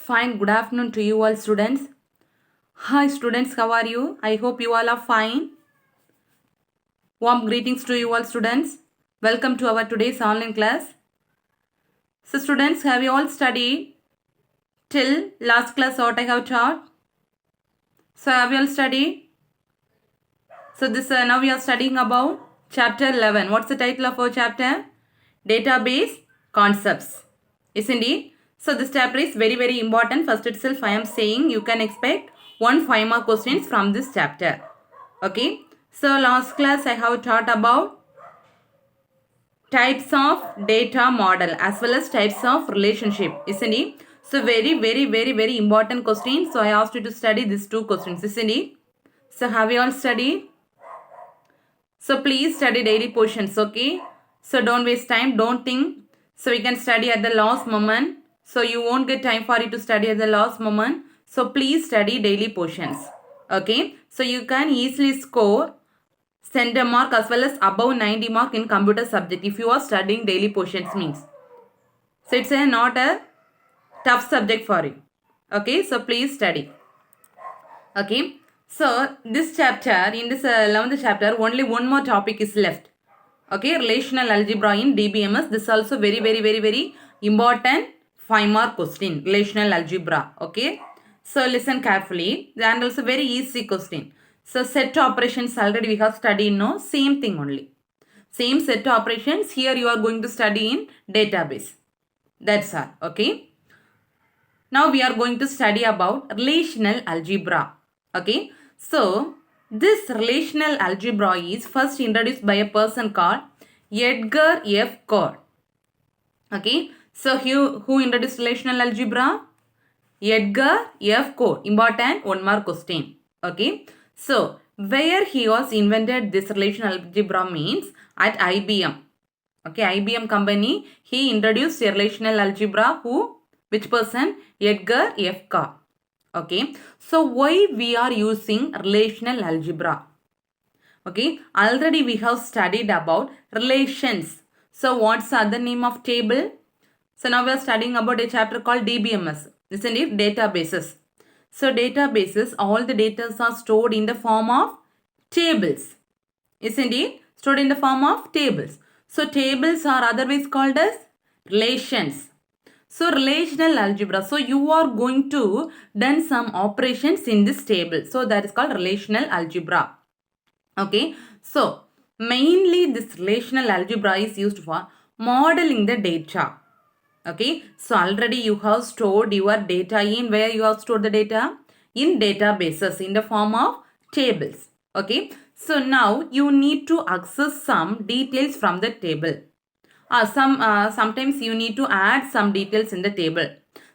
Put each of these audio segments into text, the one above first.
Fine, good afternoon to you all students. Hi students, how are you? I hope you all are fine. Warm greetings to you all students. Welcome to our today's online class. So students, have you all studied till last class what I have taught? So have you all studied? So this now we are studying about chapter 11. What's the title of our chapter? Database concepts. Isn't it? So this chapter is very important. First itself I am saying you can expect 5 more questions from this chapter. Okay. So last class I have taught about types of data model as well as types of relationship. Isn't it? So very important question. So I asked you to study these two questions. Isn't it? So have you all studied? So please study daily portions, okay? So don't waste time, don't think. So we can study at the last moment. So you won't get time for you to study at the last moment. So please study daily portions, okay? So you can easily score center mark as well as above 90 mark in computer subject if you are studying daily portions means. So it's not a tough subject for you, okay? So please study. Okay, so this chapter, in this 11th chapter, only one more topic is left. Okay, relational algebra in DBMS. This is also very important 5 mark question, relational algebra. Okay, so listen carefully, and also very easy question. So set operations already we have studied, no, same thing only. Same set operations, here you are going to study in database. That's all, okay. Now we are going to study about relational algebra. Okay, so this relational algebra is first introduced by a person called Edgar F. Codd. Okay, so who introduced relational algebra? Edgar F. Codd. Important 1 mark question. Okay, so where he was invented this relational algebra means at IBM. Okay, IBM company, he introduced a relational algebra. Who? Which person? Edgar F. Codd. Okay, so why we are using relational algebra? Okay, already we have studied about relations. So what's the other name of table? So now we are studying about a chapter called DBMS. Isn't it? Databases. So databases, all the data are stored in the form of tables. Isn't it? Stored in the form of tables. So tables are otherwise called as relations. So relational algebra. So you are going to done some operations in this table. So that is called relational algebra. Okay. So mainly this relational algebra is used for modeling the data. Okay. So already you have stored your data in where you have stored the data? In databases in the form of tables. Okay. So now you need to access some details from the table. Sometimes you need to add some details in the table.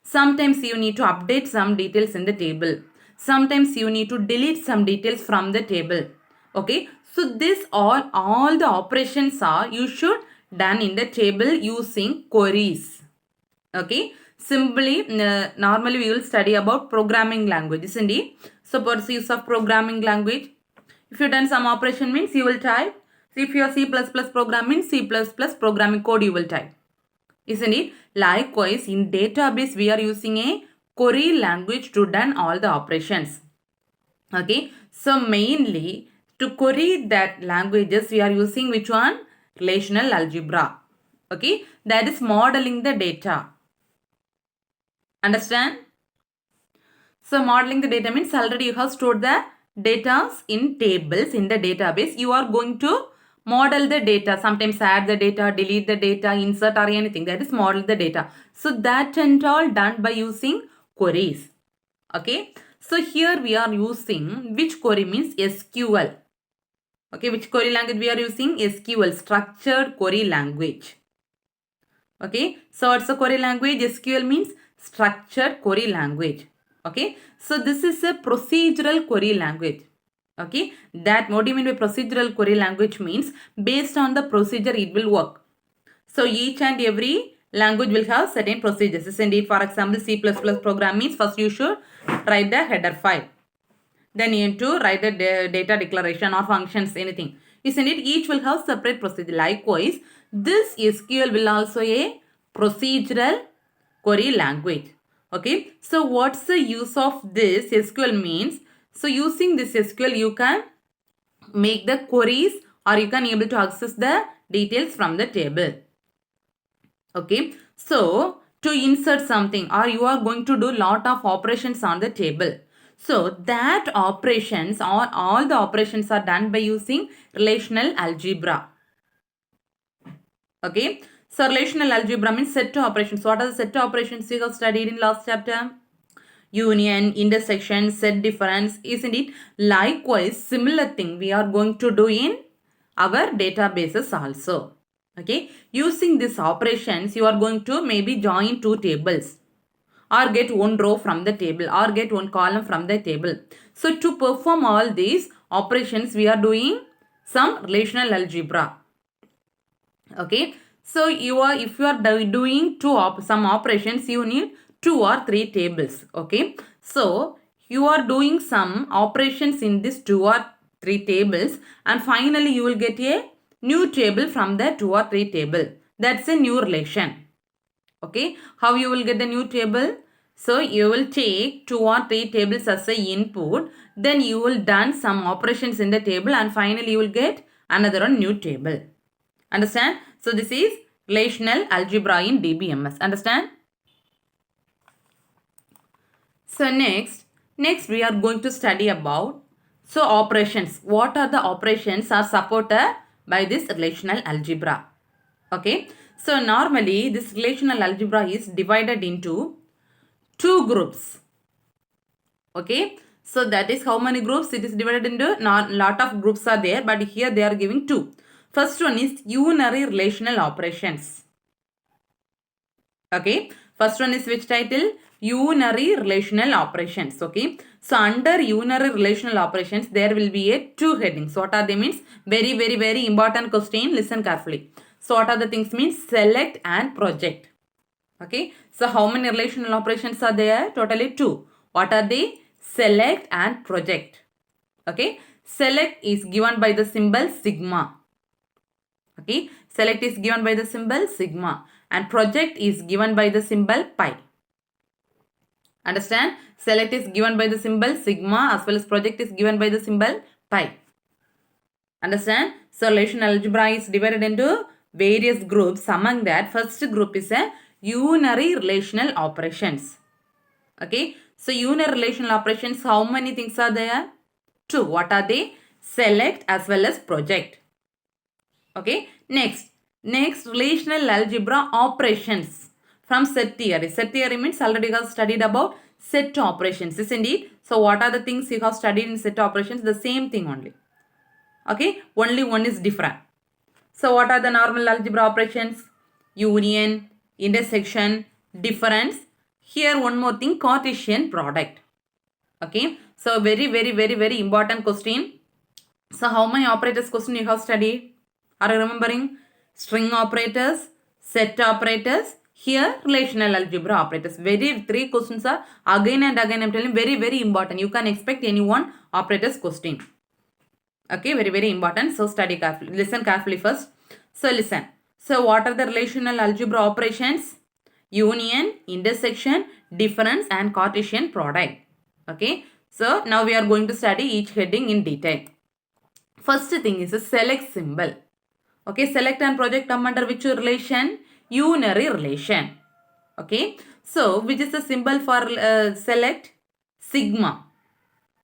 Sometimes you need to update some details in the table. Sometimes you need to delete some details from the table. Okay, so this all the operations are you should done in the table using queries. Okay, simply normally we will study about programming language, isn't it? So what's the use of programming language? If you done some operation means you will type. So if you are C++ programming, C++ programming code you will type. Isn't it? Likewise, in database we are using a query language to done all the operations. Okay. So mainly to query that languages we are using which one? Relational algebra. Okay. That is modeling the data. Understand? So modeling the data means already you have stored the data in tables in the database. You are going to model the data. Sometimes add the data, delete the data, insert or anything. That is model the data. So that and all done by using queries. Okay. So here we are using which query means SQL. Okay. Which query language we are using? SQL, structured query language. Okay. So what's the query language? SQL means structured query language. Okay, so this is a procedural query language. Okay, that what do you mean by procedural query language means based on the procedure it will work. So each and every language will have certain procedures. Isn't it? For example, C++ program means first you should write the header file. Then you need to write the data declaration or functions, anything. Isn't it? Each will have separate procedure. Likewise, this SQL will also a procedural query language. Okay, so what's the use of this SQL means? So using this SQL, you can make the queries or you can able to access the details from the table. Okay, so to insert something or you are going to do lot of operations on the table. So that operations or all the operations are done by using relational algebra. Okay, so relational algebra means set operations. What are the set operations you have studied in last chapter? Union, intersection, set difference, isn't it? Likewise, similar thing we are going to do in our databases also. Okay, using these operations, you are going to maybe join two tables or get one row from the table or get one column from the table. So to perform all these operations, we are doing some relational algebra. Okay, so if you are doing some operations, you need 2 or 3 tables. Okay, so you are doing some operations in this 2 or 3 tables and finally you will get a new table from the 2 or 3 table. That's a new relation. Okay, how you will get the new table? So you will take 2 or 3 tables as a input, then you will done some operations in the table and finally you will get another one new table. Understand? So this is relational algebra in DBMS. Understand? So next we are going to study about operations. What are the operations are supported by this relational algebra? Okay. So normally this relational algebra is divided into 2 groups. Okay. So that is how many groups it is divided into. Not lot of groups are there, but here they are giving 2. First one is unary relational operations. Okay, first one is which title? Unary relational operations. Okay, so under unary relational operations there will be a 2 headings. What are they means? Very important question. Listen carefully. So what are the things means? Select and project. Okay, so how many relational operations are there? Totally 2. What are they? Select and project. Okay, select is given by the symbol sigma. Okay, select is given by the symbol sigma and project is given by the symbol pi. Understand? Select is given by the symbol sigma as well as project is given by the symbol pi. Understand? So relational algebra is divided into various groups. Among that, first group is a unary relational operations. Okay, so unary relational operations, how many things are there? 2. What are they? Select as well as project. Okay, next relational algebra operations from set theory. Set theory means already you have studied about set operations, isn't it? So what are the things you have studied in set operations? The same thing only. Okay, only one is different. So what are the normal algebra operations? Union, intersection, difference. Here one more thing, Cartesian product. Okay, so very important question. So how many operators question you have studied? Are you remembering? String operators, set operators, here relational algebra operators. 3 questions are again and again I am telling very important. You can expect any one operators question. Okay, very important. So study carefully. Listen carefully first. So listen. So what are the relational algebra operations? Union, intersection, difference and Cartesian product. Okay. So now we are going to study each heading in detail. First thing is a select symbol. Okay, select and project come under which relation? Unary relation. Okay, so which is the symbol for select? Sigma.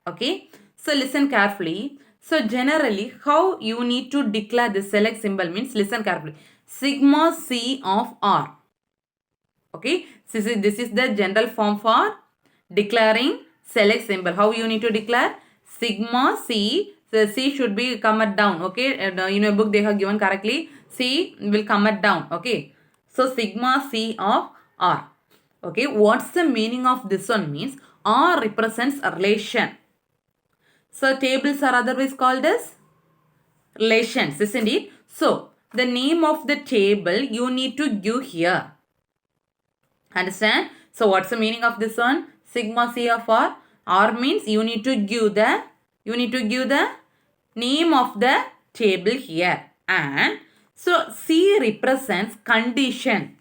Okay, so listen carefully. So generally how you need to declare the select symbol means, listen carefully. Sigma C of R. Okay, this is the general form for declaring select symbol. How you need to declare? Sigma C. So C should be come at down. Okay, in a book they have given correctly. C will come at down. Okay, so sigma C of R. Okay, what's the meaning of this one means? R represents a relation. So tables are otherwise called as relations, isn't it? So the name of the table you need to give here. Understand? So what's the meaning of this one? Sigma C of R. R means you need to give the name of the table here. And so C represents condition.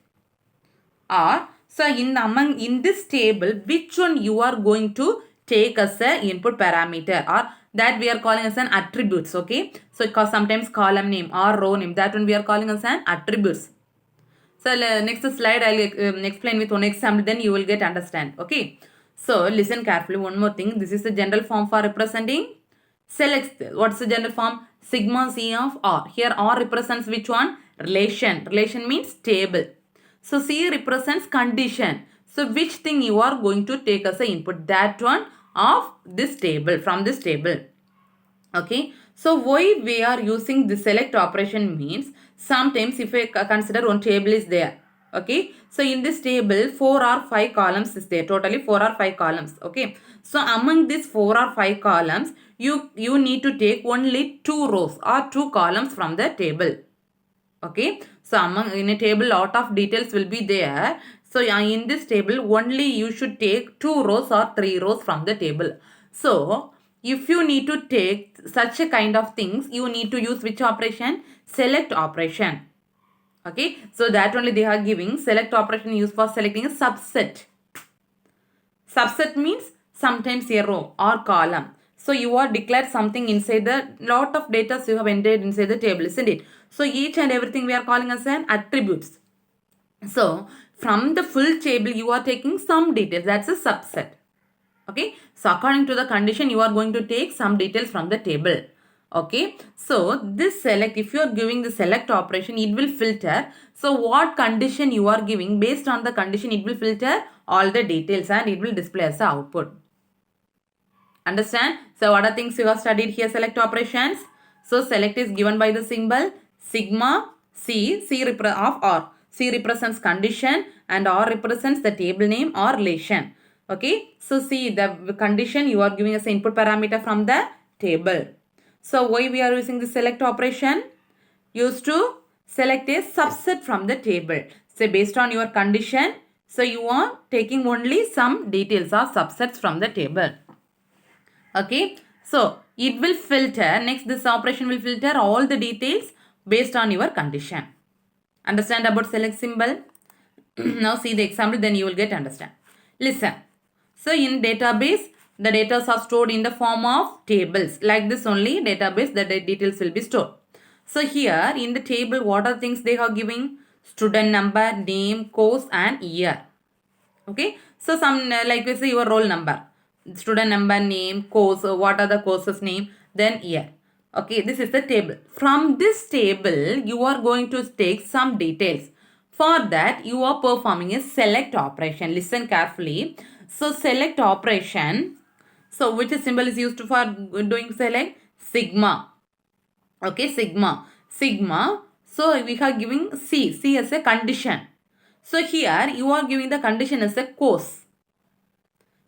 Or So in this table, which one you are going to take as a input parameter, or that we are calling as an attributes. Okay, so sometimes column name or row name, that one we are calling as an attributes. So next slide I'll explain with one example, then you will get understand. Okay, so listen carefully. One more thing, this is the general form for representing select. What's the general form? Sigma C of R. Here R represents which one? Relation. Relation means table. So C represents condition. So which thing you are going to take as a input? That one of this table, from this table. Okay, so why we are using the select operation means, sometimes if we consider one table is there. Okay, so in this table 4 or 5 columns is there, totally 4 or 5 columns. Okay, so among these 4 or 5 columns, you need to take only 2 rows or 2 columns from the table. Okay, so in a table lot of details will be there. So in this table only you should take 2 rows or 3 rows from the table. So if you need to take such a kind of things, you need to use which operation? Select operation. Okay, so that only they are giving select operation used for selecting a subset. Subset means sometimes a row or column. So you are declared something inside the lot of data you have entered inside the table, isn't it? So each and everything we are calling as an attributes. So from the full table you are taking some details, that's a subset. Okay, so according to the condition you are going to take some details from the table. Okay, so this select, if you are giving the select operation, it will filter. So what condition you are giving, based on the condition it will filter all the details and it will display as the output. Understand? So what are things you have studied here? Select operations. So select is given by the symbol sigma C, of R. C represents condition and R represents the table name or relation. Okay, so see the condition you are giving as an input parameter from the table. So why we are using the select operation? Used to select a subset from the table. So based on your condition, so you are taking only some details or subsets from the table. Okay, so it will filter, next this operation will filter all the details based on your condition. Understand about select symbol? Now see the example, then you will get understand. Listen. So in database, the data are stored in the form of tables. Like this only database, the details will be stored. So here in the table, what are things they are giving? Student number, name, course and year. Okay, so some like we say your roll number, student number, name, course, what are the courses name, then year. Okay, this is the table. From this table you are going to take some details. For that you are performing a select operation. Listen carefully. So select operation, so which symbol is used for doing select? Sigma. Okay, sigma. So we are giving C as a condition. So here you are giving the condition as a course.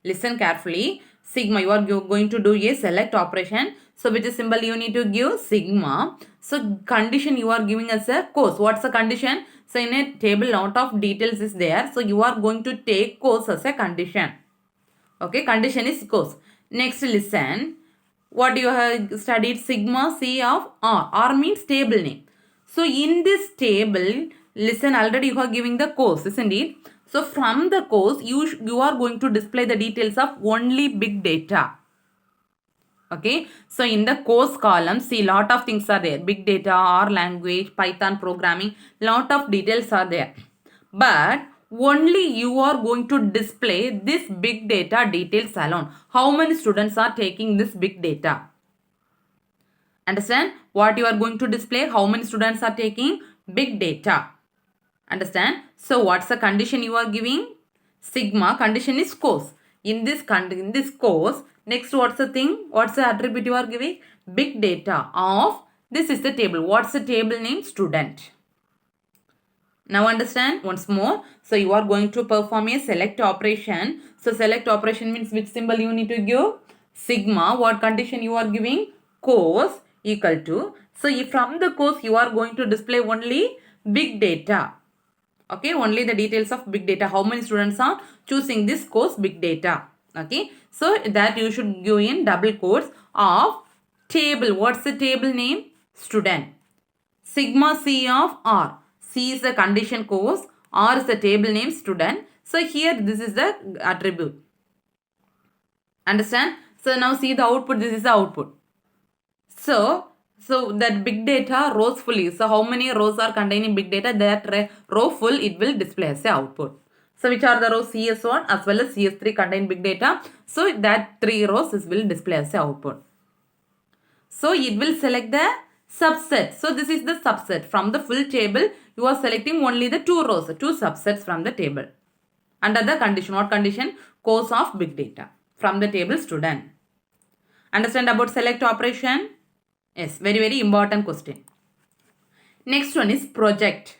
Listen carefully. Sigma, you are going to do a select operation. So which symbol you need to give? Sigma. So condition you are giving as a course. What's the condition? So in a table lot of details is there. So you are going to take course as a condition. Okay, condition is course. Next listen. What you have studied? Sigma C of R. R means table name. So in this table, listen, already you are giving the course, isn't it? So from the course, you are going to display the details of only big data. Okay, so in the course column, see lot of things are there. Big data, R language, Python programming, lot of details are there. But only you are going to display this big data details alone. How many students are taking this big data? Understand what you are going to display? How many students are taking big data? Understand? So what's the condition you are giving? Sigma, condition is course. In this course, next what's the thing? What's the attribute you are giving? Big data of, this is the table. What's the table name? Student. Now understand once more. So you are going to perform a select operation. So select operation means which symbol you need to give? Sigma. What condition you are giving? Course equal to. So if from the course you are going to display only big data. Okay, only the details of big data. How many students are choosing this course big data? Okay, so that you should give in double quotes of table. What's the table name? Student. Sigma C of R. C is the condition course. R is the table name student. So here this is the attribute. Understand? So now see the output. This is the output. So that big data rows fully. So how many rows are containing big data? That row full it will display as a output. So which are the rows? CS1 as well as CS3 contain big data. So that 3 rows will display as a output. So it will select the subset. So this is the subset. From the full table, you are selecting only the 2 rows, 2 subsets from the table. Under the condition, what condition? Course of big data from the table student. Understand about select operation? Yes, very, very important question. Next one is project.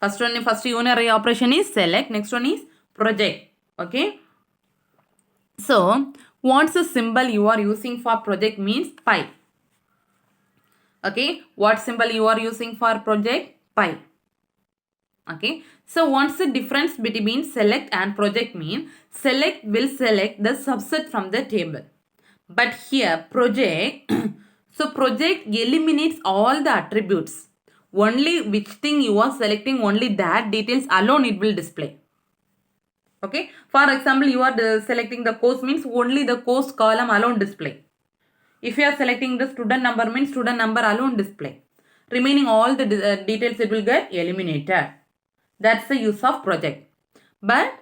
First unary operation is select. Next one is project. Okay. So, what's the symbol you are using for project means pi. Okay. What symbol you are using for project? Pi. Okay. So, what's the difference between select and project mean? Select will select the subset from the table. But here project, so project eliminates all the attributes. Only which thing you are selecting, only that details alone it will display. Okay. For example, you are selecting the course means only the course column alone display. If you are selecting the student number means student number alone display. Remaining all the details it will get eliminated. That's the use of project. But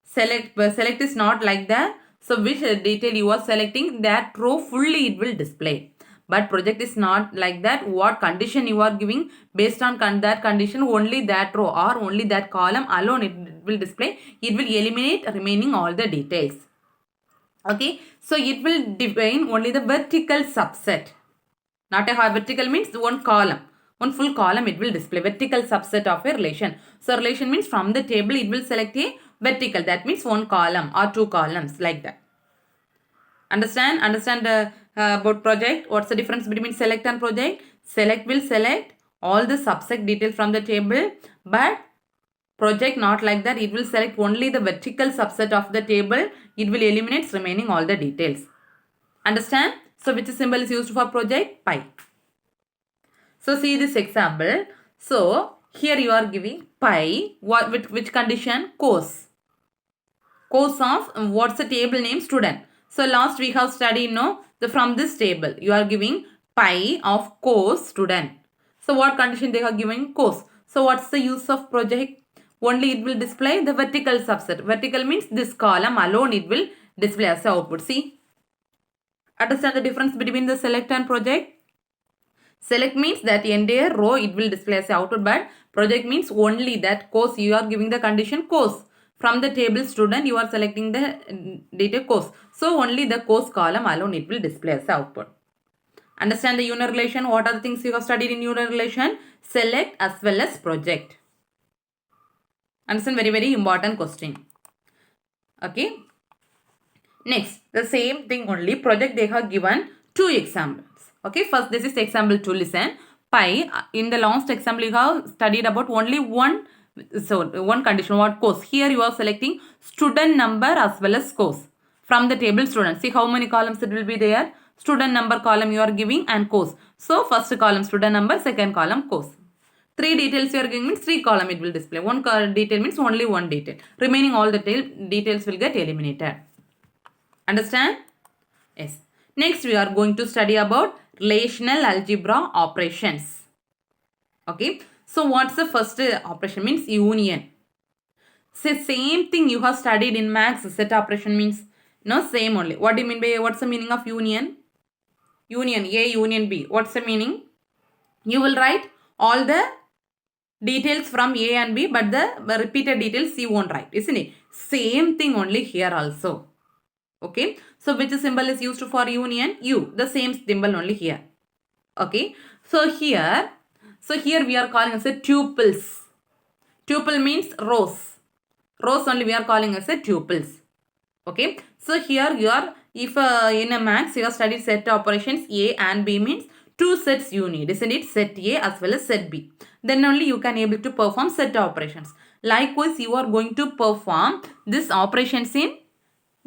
select is not like that. So which detail you are selecting, that row fully it will display. But project is not like that. What condition you are giving, based on that condition, only that row or only that column alone it will display. It will eliminate remaining all the details. Okay, so it will define only the vertical subset. Not a vertical means one column. One full column it will display vertical subset of a relation. So relation means from the table it will select a vertical. That means one column or 2 columns like that. Understand? Understand about project. What's the difference between select and project? Select will select all the subset details from the table. But project not like that. It will select only the vertical subset of the table. It will eliminate remaining all the details. Understand? So which symbol is used for project? Pi. So see this example. So here you are giving pi. What with which condition? Course. Course of what's the table name? Student. So last we have studied from this table you are giving pi of course student. So what condition they are giving? Course. So what's the use of project? Only it will display the vertical subset. Vertical means this column alone it will display as the output. See? Understand the difference between the select and project? Select means that entire row it will display as output, but project means only that course you are giving the condition course. From the table student you are selecting the data course. So only the course column alone it will display as output. Understand the unit relation? What are the things you have studied in unit relation? Select as well as project. Understand? Very, very important question. Okay. Next, the same thing only project they have given 2 examples. Okay, first this is example 2. Listen, pi. In the last example you have studied about only one condition. What course? Here you are selecting student number as well as course from the table student. See how many columns it will be there. Student number column you are giving and course. So first column student number, second column course. 3 details you are giving means 3 column it will display. One detail means only one detail. Remaining all the details will get eliminated. Understand? Yes. Next we are going to study about relational algebra operations. Okay. So what's the first operation? Means union. So same thing you have studied in maths. Set operation means same only. What do you mean by what's the meaning of union? Union A union B. What's the meaning? You will write all the details from A and B, but the repeated details you won't write, isn't it? Same thing only here also. Okay. So which symbol is used for union? U. The same symbol only here. Okay. So here we are calling as a tuples. Tuple means rows. Rows only we are calling as a tuples. Okay. So here you are, if in a maths you have studied set operations A and B means 2 sets you need, isn't it? Set A as well as set B. Then only you can able to perform set operations. Likewise, you are going to perform this operations in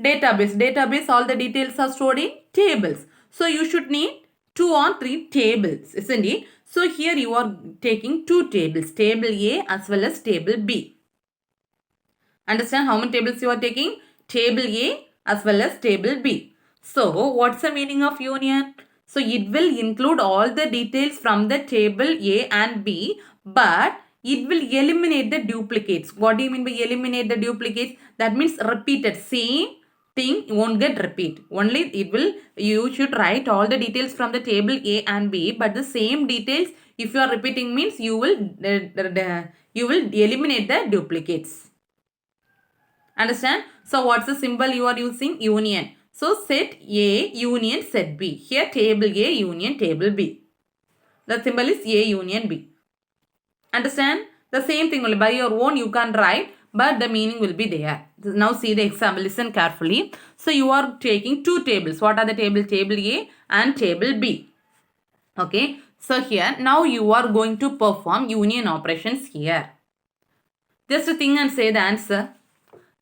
database. Database, all the details are stored in tables. So you should need 2 or 3 tables, isn't it? So here you are taking 2 tables, table A as well as table B. Understand how many tables you are taking? Table A as well as table B. So, what's the meaning of union? So, it will include all the details from the table A and B, but it will eliminate the duplicates. What do you mean by eliminate the duplicates? That means repeated. Same thing won't get repeat. Only it will, you should write all the details from the table A and B, but the same details, if you are repeating, means you will eliminate the duplicates. Understand? So what's the symbol you are using? Union. So set A union set B. Here table A union table B. The symbol is A union B. Understand? The same thing only by your own you can write, but the meaning will be there. Now see the example. Listen carefully. So you are taking two tables. What are the tables? Table A and table B. Okay. So here now you are going to perform union operations here. Just think and say the answer.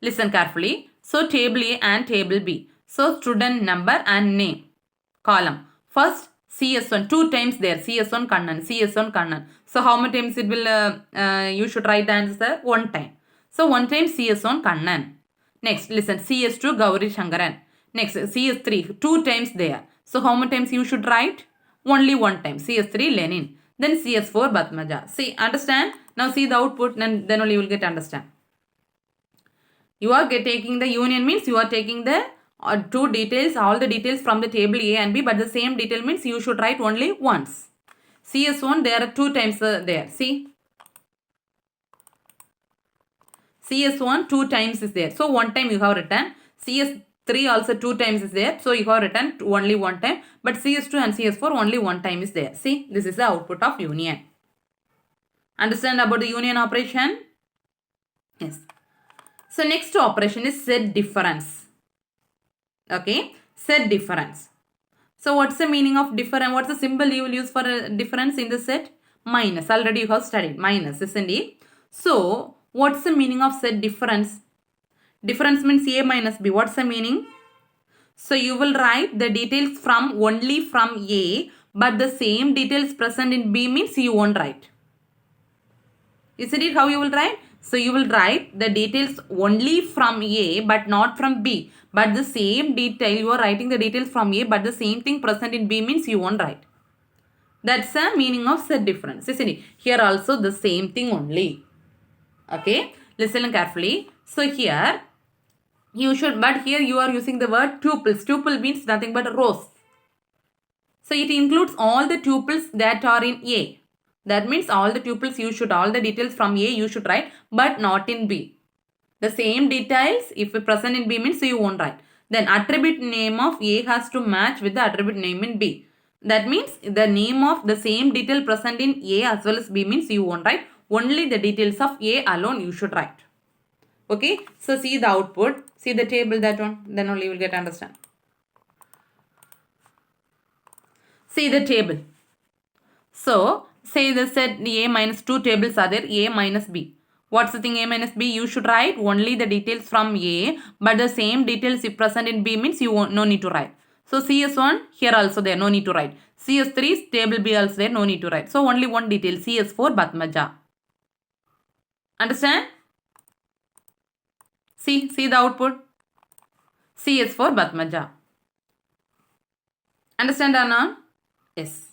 Listen carefully. So table A and table B. So student number and name. Column. First CS1 two times there. CS1 Kannan. CS1 Kannan. So how many times it will you should write the answer? One time. So one time CS1 Kannan. Next listen CS2 Gauri Shankaran. Next CS3 two times there. So how many times you should write? Only one time. CS3 Lenin. Then CS4 Batmaja. See, understand? Now see the output, and then only you will get understand. You are taking the union means you are taking the two details, all the details from the table A and B, but the same detail means you should write only once. CS1 there are two times there. See, CS1 two times is there. So one time you have written. CS3 also two times is there. So you have written only one time. But CS2 and CS4 only one time is there. See, this is the output of union. Understand about the union operation? Yes. So next operation is set difference. Okay, set difference. So what's the meaning of difference? What's the symbol you will use for a difference in the set? Minus. Already you have studied minus, isn't it? So what's the meaning of set difference? Difference means A minus B. What's the meaning? So you will write the details from only from A, but the same details present in B means you won't write. Isn't it how you will write? So you will write the details only from A but not from B. But the same detail, you are writing the details from A but the same thing present in B means you won't write. That's the meaning of set difference. Isn't it? Here also the same thing only. Okay. Listen carefully. So here you should, but here you are using the word tuples. Tuple means nothing but rows. So it includes all the tuples that are in A. That means all the tuples you should, all the details from A you should write, but not in B. The same details if present in B means you won't write. Then attribute name of A has to match with the attribute name in B. That means the name of the same detail present in A as well as B means you won't write. Only the details of A alone you should write. Okay. So see the output. See the table, that one. Then only you will get understand. See the table. So say the set A minus 2 tables are there, A minus B. What's the thing A minus B? You should write only the details from A, but the same details if present in B means you won't, no need to write. So CS1 here also there, no need to write. CS3 table B also there, no need to write. So only one detail, CS4 Batmaja. Understand? See the output. CS4 Batmaja. Understand Anna? Yes.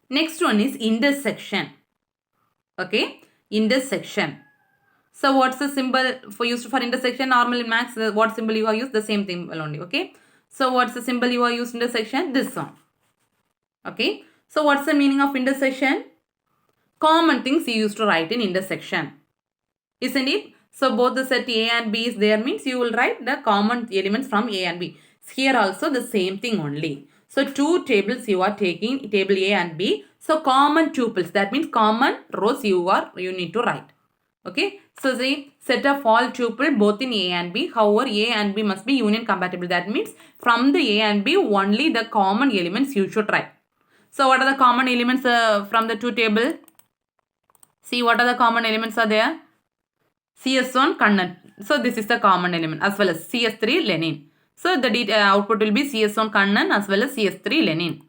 Next one is intersection. Okay, intersection. So what's the symbol for used for intersection? Normal in maths, what symbol you have used? The same thing only. Okay. So what's the symbol you have used intersection? This one. Okay. So what's the meaning of intersection? Common things you used to write in intersection. Isn't it? So both the set A and B is there means you will write the common elements from A and B. Here also the same thing only. So two tables you are taking, table A and B. So common tuples, that means common rows you need to write. Okay. So see, set of all tuple both in A and B. However, A and B must be union compatible. That means from the A and B only the common elements you should write. So what are the common elements from the two table? See what are the common elements are there? CS1 Kannan. So this is the common element as well as CS3 Lenin. So the output will be CS1 Kannan as well as CS3 Lenin.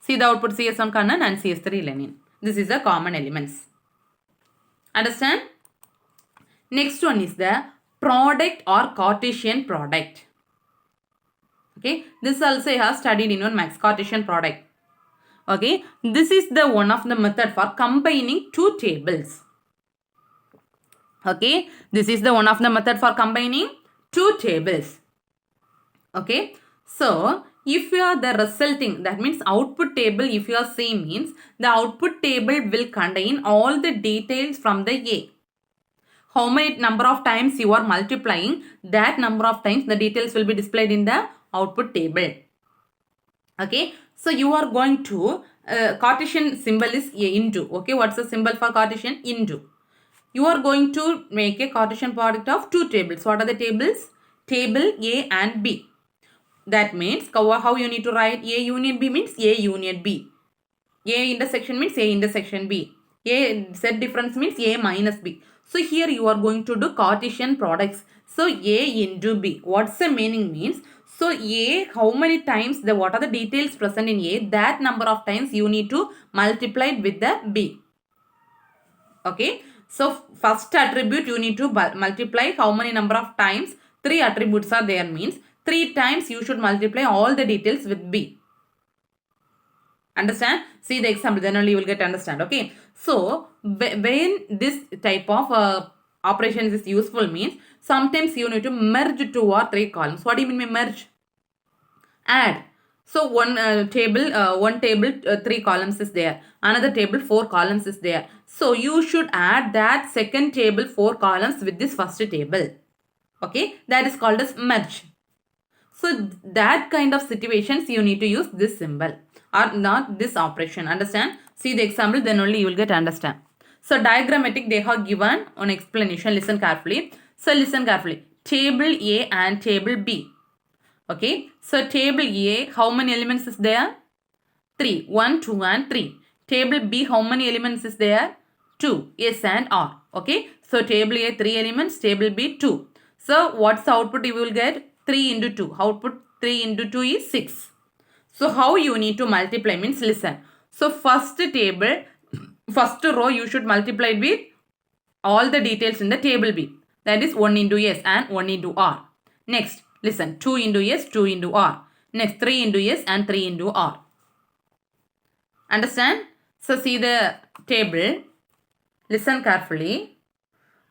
See the output CS1 Kannan and CS3 Lenin. This is the common elements. Understand? Next one is the product or Cartesian product. Okay, this also you have studied in your max Cartesian product. Okay, this is the one of the method for combining two tables. Okay, this is the one of the method for combining two tables. Okay, so if you are the resulting, that means output table, if you are same means the output table will contain all the details from the A. How many number of times you are multiplying, that number of times the details will be displayed in the output table. Okay, so you are going to Cartesian symbol is A into. Okay, what's the symbol for Cartesian? Into. You are going to make a Cartesian product of two tables. What are the tables? Table A and B. That means how you need to write A union B means A union B. A intersection means A intersection B. A set difference means A minus B. So here you are going to do Cartesian products. So A into B. What's the meaning means? So A, how many times, what are the details present in A, that number of times you need to multiply it with the B. Okay. So first attribute you need to multiply how many number of times. 3 attributes are there means 3 times you should multiply all the details with B. Understand? See the example, then only you will get understand. Okay. So when this type of operations is useful means sometimes you need to merge 2 or 3 columns. What do you mean by merge? Add. So one table 3 columns is there. Another table 4 columns is there. So you should add that second table 4 columns with this first table. Okay. That is called as merge. So that kind of situations you need to use this symbol or not this operation. Understand? See the example, then only you will get understand. So diagrammatic they have given an explanation. Listen carefully. So listen carefully. Table A and table B. Okay. So table A, how many elements is there? 3. 1, 2 and 3. Table B, how many elements is there? 2. S and R. Okay. So table A 3 elements, table B 2. So what's the output you will get? 3 into 2. Output 3 into 2 is 6. So how you need to multiply means listen. So first table, first row you should multiply it with all the details in the table B. That is 1 into S and 1 into R. Next, listen, 2 into S, 2 into R. Next, 3 into S and 3 into R. Understand? So see the table. Listen carefully.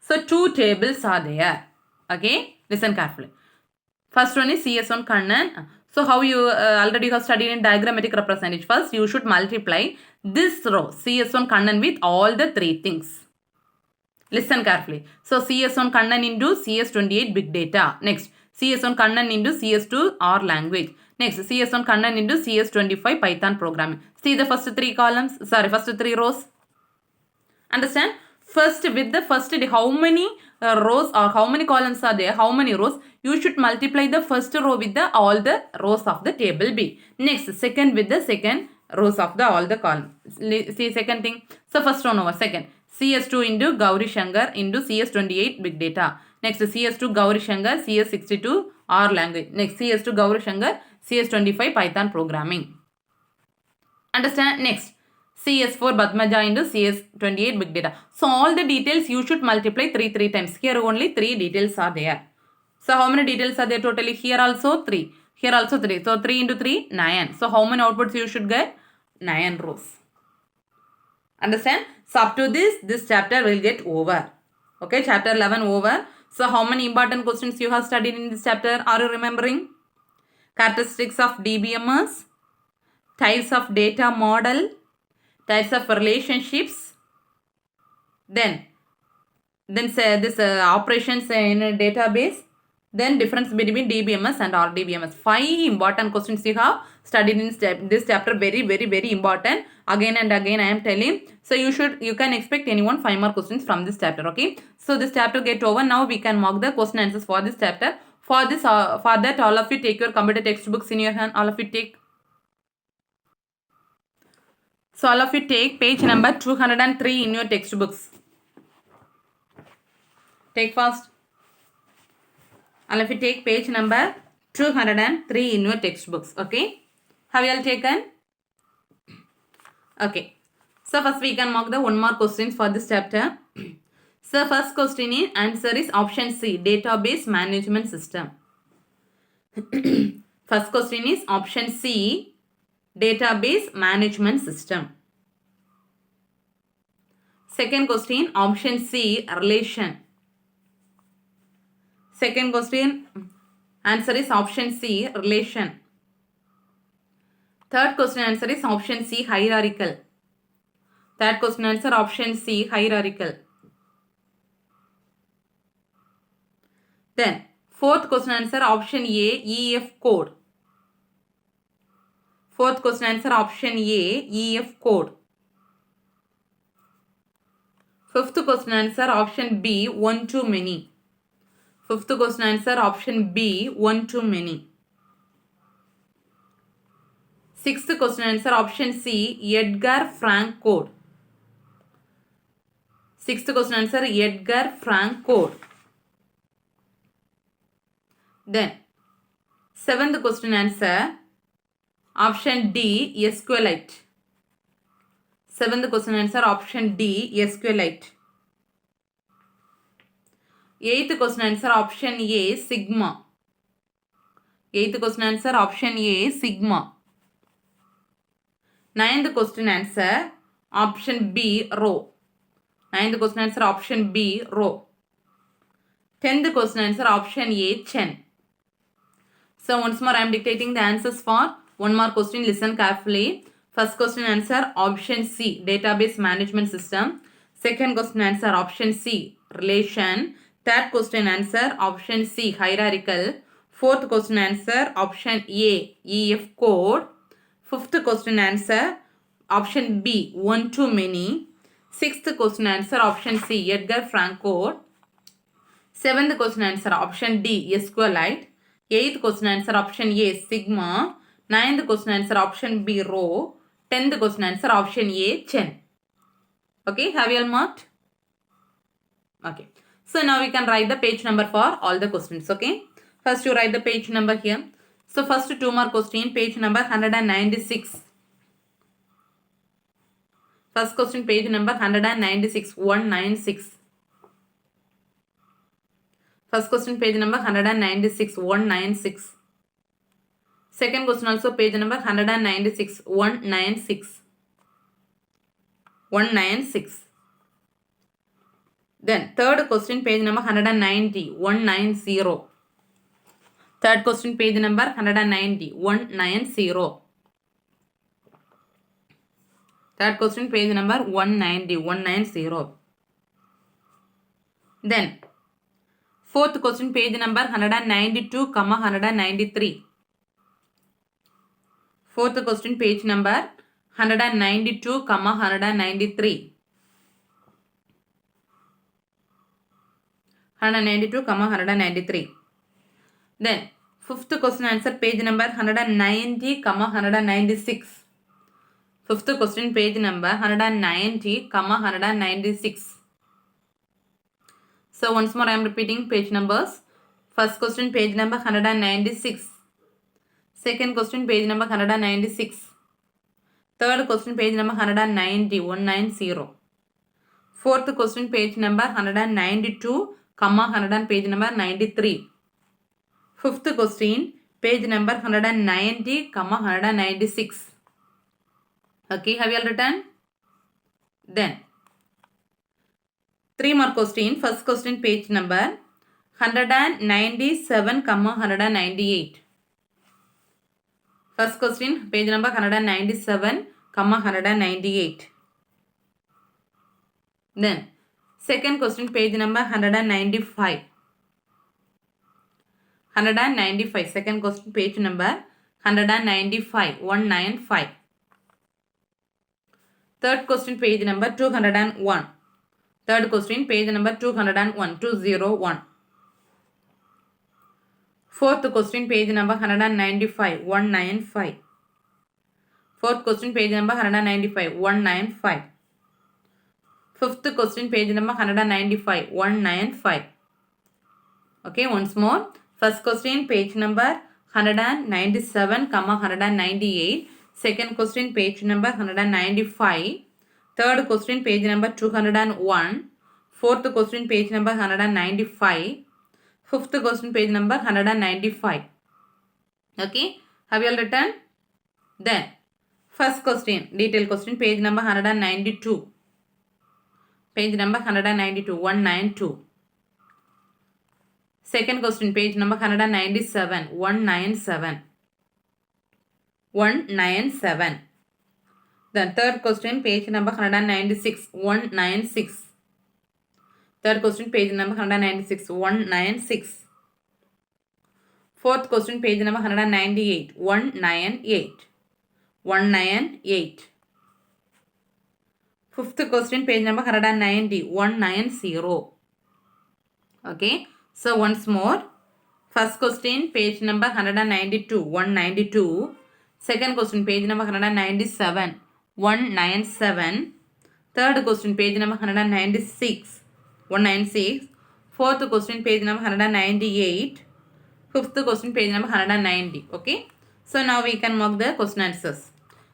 So 2 tables are there. Okay? Listen carefully. First one is CS1 Kannan. So how you already have studied in diagrammatic representation. First you should multiply this row CS1 Kannan with all the 3 things. Listen carefully. So CS1 Kannan into CS28 big data. Next CS1 Kannan into CS2 R language. Next CS1 Kannan into CS25 Python programming. See the first 3 columns. Sorry, first 3 rows. Understand? First with the first how many rows or how many columns are there, how many rows, you should multiply the first row with the all the rows of the table B. Next second with the second rows of the all the columns. See second thing. So first one over second. CS2 into Gauri Shankar into CS28 big data. Next CS2 Gauri Shankar CS62 R language. Next CS2 Gauri Shankar CS25 Python programming. Understand? Next CS4 Badmaja into CS28 big data. So all the details you should multiply 3 times. Here only 3 details are there. So how many details are there totally? Here also 3. Here also 3. So 3 into 3, 9. So how many outputs you should get? 9 rows. Understand? So up to this chapter will get over. Okay, chapter 11 over. So how many important questions you have studied in this chapter? Are you remembering? Characteristics of DBMS. Types of data model. Types of relationships. Then say this operations in a database. Then difference between DBMS and RDBMS. 5 important questions you have studied in this chapter. Very, very, very important. Again and again I am telling. So you can expect anyone 5 more questions from this chapter. Okay. So this chapter get over. Now we can mark the question answers for this chapter. For that all of you take your computer textbooks in your hand. All of you take. So all of you take page number 203 in your textbooks. Take fast. All of you take page number 203 in your textbooks. Okay. Have you all taken? Okay. So first we can mark the 1 more questions for this chapter. So first question in answer is option C, database management system. First question is option C, database management system. Second question, option C, relation. Second question, answer is option C, relation. Third question answer is option C, hierarchical. Third question answer option C, hierarchical. Then fourth question answer option A, EF code. Fourth question answer option A, EF code. Fifth question answer option B, one to many. Fifth question answer option B, one to many. Sixth question answer option C, Edgar Frank code. Sixth question answer Edgar Frank code. Then seventh question answer option D, SQLite. Seventh question answer option D, SQLite. Eighth question answer option A, sigma. Eighth question answer option A, sigma. Ninth question answer option B, row. Ninth question answer option B, row. 10th question answer option A, Chen. So once more I am dictating the answers for one more question. Listen carefully. First question answer option C, database management system. Second question answer option C, relation. Third question answer option C, hierarchical. Fourth question answer option A, EF code. Fifth question answer option B, one to many. Sixth question answer option C, Edgar Frank code. Seventh question answer option D, SQLite. Eighth question answer option A, sigma. Ninth question answer option B, row. 10th question answer option A, Chen. Okay, have you all marked? Okay. So now we can write the page number for all the questions. Okay. First you write the page number here. So first two more question, page number 196. First question, page number 196, 196. First question, page number 196, 196. Second question also page number 196, 196. 196. Then third question, page number 190, 190. Third question, page number 190, 190. Third question, page number 190, 190. Then fourth question, page number 192, 193. Fourth question, page number 192, 193. 192, 193. Then fifth question answer page number 190, 196. Fifth question page number 190, 196. So once more I am repeating page numbers. First question page number 196. Second question page number 196. Third question page number 190, 190. Fourth question page number 192, 100 page number 93. Fifth question page number 190, 196. Okay, have you all written? Then three more question. First question page number 197, 198. First question page number 197, 198. Then second question page number 195. 195. Second question page number 195, 195. Third question page number 201. Third question page number 201, 201. Fourth question page number 195, 195. Fourth question page number 195, 195. Fifth question page number 195, 195. Okay, once more. First question page number 197, 198. Second question page number 195. Third question page number 201. Fourth question, page number 195. Fifth question, page number 195. Okay, have you all written? Then first question, detail question, page number 192. Page number 192, 192. Second question, page number 197, 197. 197. Then third question, page number 196, 196. Third question, page number 196, 196. Fourth question, page number 198, 198. 198. Fifth question, page number 190, 190. Okay, so once more. First question, page number 192, 192. Second question, page number 197, 197. Third question, page number 196, 196. Fourth question, page number 198. Fifth question, page number 190. Okay, so now we can mark the question answers.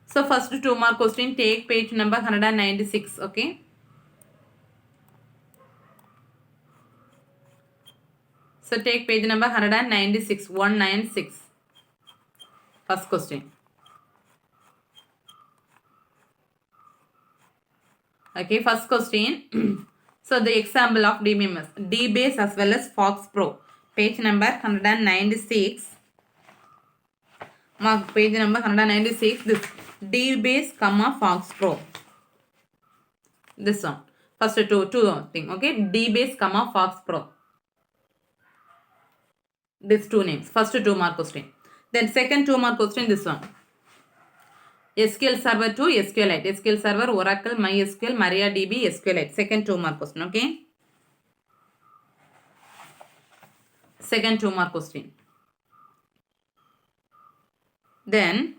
So first 2 mark question, take page number 196. Okay, so take page number 196, 196. First question. Okay, first question. So the example of DBMS, DBase as well as Fox Pro. Page number 196. Mark page number 196. This DBase, Fox Pro. This one. First two thing. Okay, DBase, Fox Pro. These two names. First 2 mark question. Then second 2 mark question, this one. SQL Server 2, SQLite. SQL Server, Oracle, MySQL, MariaDB, SQLite. Second 2 mark question. Okay. Second 2 mark question. Then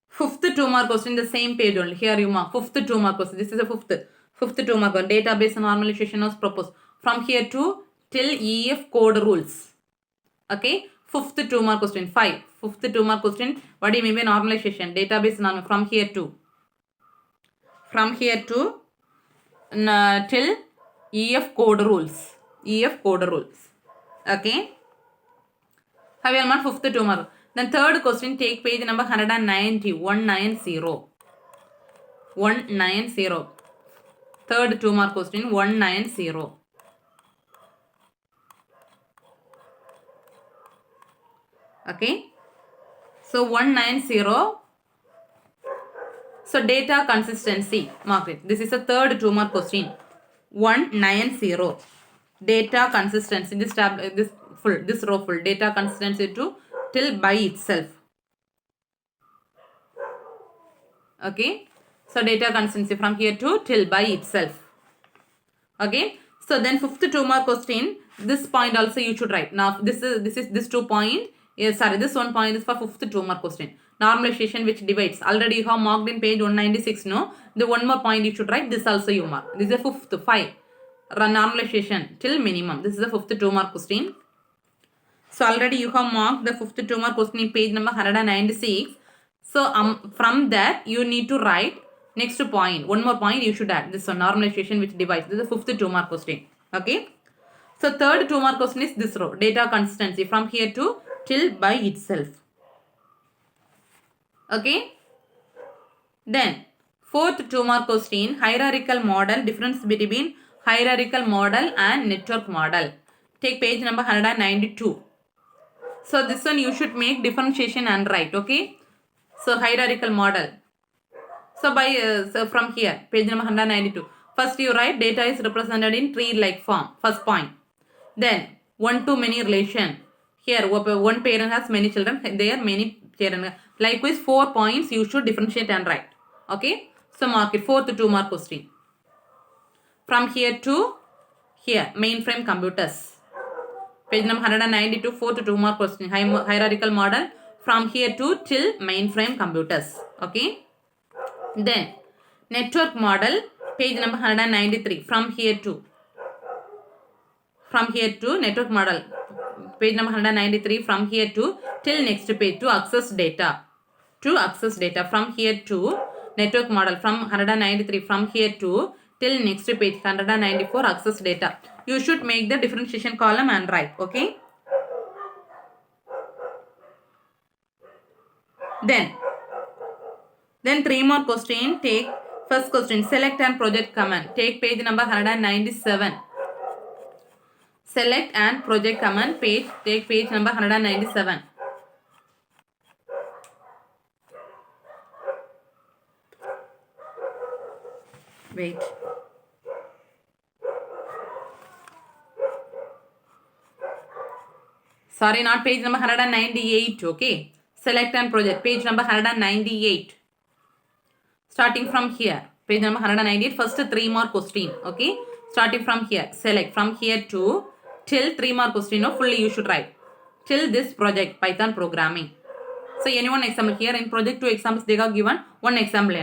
fifth 2 mark question, the same page only. Here you mark fifth 2 mark question. This is the fifth 2 mark one. Database normalization was proposed. From here to till EF code rules. Okay. Fifth 2 mark question. 5. Fifth 2 mark question. What do you mean by normalization? Database normal from here to. From here to till EF code rules. EF code rules. Okay. Have you all marked fifth 2 mark? Then third question, take page number 190. 190. 190. Third 2 mark question, 190. Okay. So 190. So data consistency. Mark it. This is a third 2 mark question. 190. Data consistency. This tab, this row full. Data consistency to till by itself. Okay. So data consistency from here to till by itself. Okay. So then fifth 2 mark question. This point also you should write. Now this 2 point. Yes, sorry, this 1 point is for fifth 2 mark question. Normalization which divides. Already you have marked in page 196. No, the one more point you should write. This also you mark. This is a fifth 5. Normalization till minimum. This is the fifth 2 mark question. So already you have marked the fifth 2 mark question in page number 196. So from that you need to write next point. One more point you should add. This one, normalization which divides. This is the fifth 2 mark question. Okay. So third 2 mark question is this row. Data consistency from here to till by itself. Okay. Then fourth 2 mark question, hierarchical model, difference between hierarchical model and network model. Take page number 192. So this one you should make differentiation and write. Okay. So hierarchical model. So by so from here, page number 192. First you write data is represented in tree-like form. First point. Then 1-to-many relation. Here one parent has many children. There are many children. Likewise 4 points you should differentiate and write. Okay. So mark it. Fourth 2 mark question. From here to here, mainframe computers. Page number 192, 4 2 mark question. Hierarchical model from here to till mainframe computers. Okay. Then network model, page number 193, from here to network model, page number 193, from here to till next page to access data. From here to network model from 193, from here to till next page 194 access data. You should make the differentiation column and write. Okay. Then 3 more question. Take first question, select and project command. Take page number 197. Select and project command page. Take page number 197. Wait. Sorry, not page number 198. Okay. Select and project. Page number 198. Starting from here. Page number 198. First 3 more question. Okay. Starting from here. Select from here to till 3 more question. No, fully you should write. Till this project. Python programming. So, any one example here. In project 2 examples they have given. One example.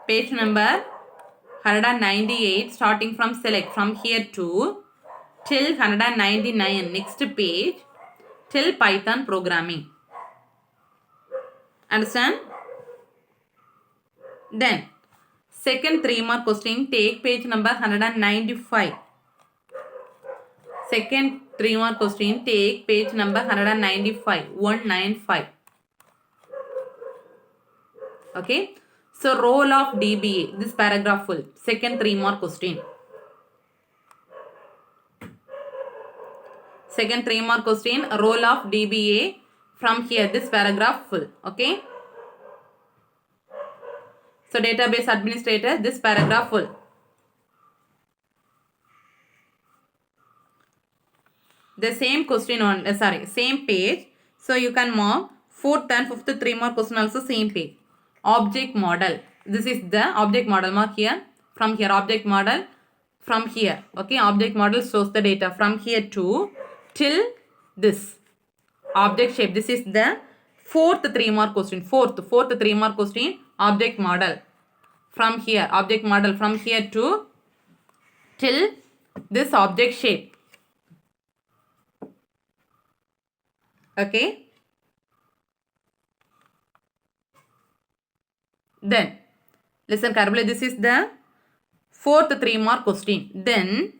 Page number 198. Starting from select. From here to till 199. Next page. Till Python programming. Understand? Then second 3 more question. Take page number 195. Second 3 more question. Take page number 195. 195. Okay. So role of DBA. This paragraph full. Second 3 more question. Second 3 more question. Role of DBA. From here. This paragraph full. Okay. So database administrator. This paragraph full. The same question on same page. So you can mark 4th and 5th 3 more question also same page. Object model. This is the object model. Mark here. From here object model. From here. Okay. Object model shows the data from here to till this. Object shape. This is the 4th 3 more question. Fourth 3 more question. Object model. From here. Object model from here to till this object shape. Okay. Then listen carefully. This is the 4th 3 more question. Then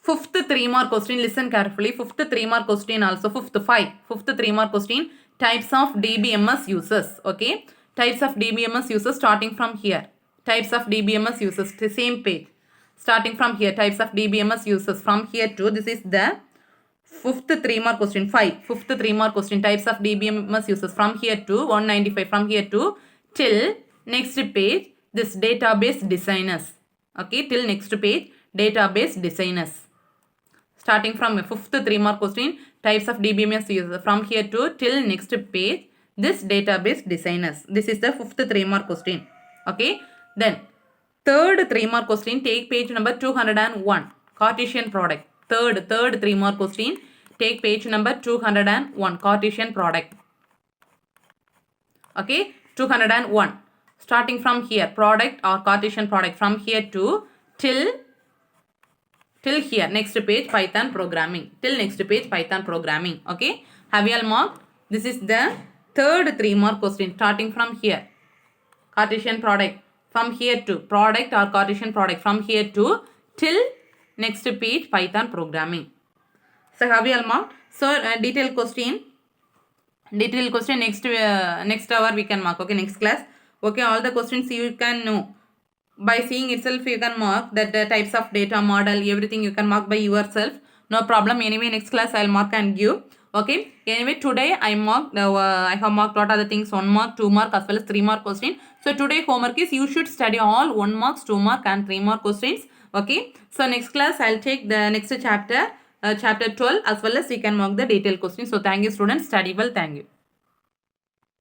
5th 3 more question. Listen carefully. 5th 3 more question also. 5th 3 more question. Types of DBMS users. Okay. Types of DBMS users starting from here. Types of DBMS users. The same page. Starting from here. Types of DBMS users. From here to this is the 5th 3 more question. 5th 3 more question. Types of DBMS users. From here to 195. From here to till next page. This database designers. Okay. Till next page. Database designers. Starting from 5th 3 more question. Types of DBMS users. From here to till next page. This database designers. This is the 5th 3 more question. Okay. Then third 3 more question. Take page number 201. Cartesian product. Third 3 more question. Take page number 201. Cartesian product. Okay. 201. Starting from here. Product or Cartesian product. From here to till here. Next page Python programming. Till next page Python programming. Okay. Have you all marked? This is the third 3 more question. Starting from here. Cartesian product. From here to product or Cartesian product. From here to till next page Python programming. So have you all marked? So detailed question next hour we can mark. Okay. Next class. Okay. All the questions you can know. By seeing itself you can mark that the types of data model, everything you can mark by yourself. No problem. Anyway, next class I'll mark and give. Okay. Anyway, today I have marked what are the things 1 mark, 2 mark as well as 3 mark question. So today homework is you should study all 1 marks, 2 mark and 3 mark questions. Okay. So next class I'll take the next chapter, chapter 12 as well as we can mark the detailed questions. So thank you students. Study well. Thank you.